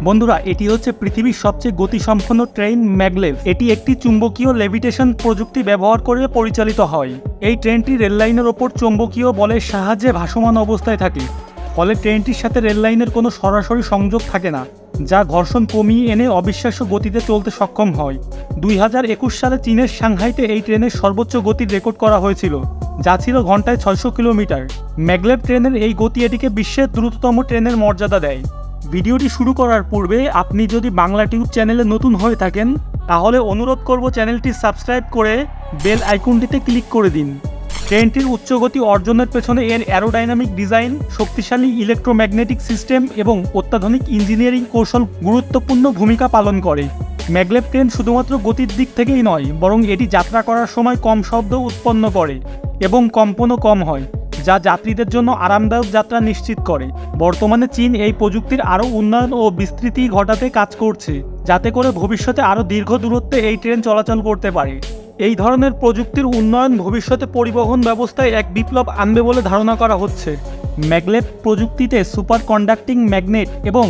বন্ধুরা, এটি হচ্ছে পৃথিবীর সবচেয়ে গতিসম্পন্ন ট্রেন ম্যাগলেভ। এটি একটি চুম্বকীয় লেভিটেশন প্রযুক্তি ব্যবহার করে পরিচালিত হয়। এই ট্রেনটি রেললাইনের ওপর চৌম্বকীয় বলের সাহায্যে ভাসমান অবস্থায় থাকে, ফলে ট্রেনটির সাথে রেললাইনের কোনো সরাসরি সংযোগ থাকে না, যা ঘর্ষণ কমিয়ে এনে অবিশ্বাস্য গতিতে চলতে সক্ষম হয়। 2021 সালে চীনের সাংহাইতে এই ট্রেনের সর্বোচ্চ গতির রেকর্ড করা হয়েছিল, যা ছিল ঘন্টায় 600 কিলোমিটার। ম্যাগলেভ ট্রেনের এই গতি এটিকে বিশ্বের দ্রুততম ট্রেনের মর্যাদা দেয়। ভিডিওটি শুরু করার পূর্বে আপনি যদি বাংলা টিউব চ্যানেলে নতুন হয়ে থাকেন, তাহলে অনুরোধ করব চ্যানেলটি সাবস্ক্রাইব করে বেল আইকনটিতে ক্লিক করে দিন। ট্রেনটির উচ্চ গতি অর্জনের পেছনে এর অ্যারোডাইনামিক ডিজাইন, শক্তিশালী ইলেকট্রোম্যাগনেটিক সিস্টেম এবং অত্যাধুনিক ইঞ্জিনিয়ারিং কৌশল গুরুত্বপূর্ণ ভূমিকা পালন করে। ম্যাগলেভ ট্রেন শুধুমাত্র গতির দিক থেকেই নয়, বরং এটি যাত্রা করার সময় কম শব্দ উৎপন্ন করে এবং কম্পনও কম হয়, যা যাত্রীদের জন্য আরামদায়ক যাত্রা নিশ্চিত করে। বর্তমানে চীন এই প্রযুক্তির আরও উন্নয়ন ও বিস্তৃতি ঘটাতে কাজ করছে, যাতে করে ভবিষ্যতে আরও দীর্ঘ দূরত্বে এই ট্রেন চলাচল করতে পারে। এই ধরনের প্রযুক্তির উন্নয়ন ভবিষ্যতে পরিবহন ব্যবস্থায় এক বিপ্লব আনবে বলে ধারণা করা হচ্ছে। ম্যাগলেভ প্রযুক্তিতে সুপার কন্ডাক্টিং ম্যাগনেট এবং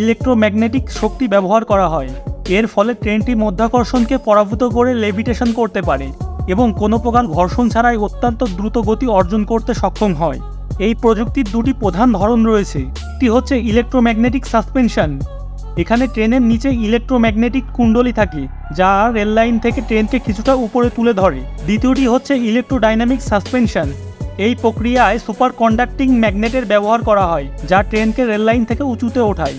ইলেকট্রোম্যাগনেটিক শক্তি ব্যবহার করা হয়। এর ফলে ট্রেনটি মধ্যাকর্ষণকে পরাভূত করে লেভিটেশন করতে পারে এবং কোনো প্রকার ঘর্ষণ ছাড়াই অত্যন্ত দ্রুত গতি অর্জন করতে সক্ষম হয়। এই প্রযুক্তির দুটি প্রধান ধরন রয়েছে। একটি হচ্ছে ইলেকট্রোম্যাগনেটিক সাসপেনশন। এখানে ট্রেনের নিচে ইলেকট্রোম্যাগনেটিক কুণ্ডলী থাকে, যা রেল লাইন থেকে ট্রেনকে কিছুটা উপরে তুলে ধরে। দ্বিতীয়টি হচ্ছে ইলেকট্রোডাইনামিক সাসপেনশন। এই প্রক্রিয়ায় সুপার কন্ডাক্টিং ম্যাগনেটের ব্যবহার করা হয়, যা ট্রেনকে রেল লাইন থেকে উঁচুতে ওঠায়।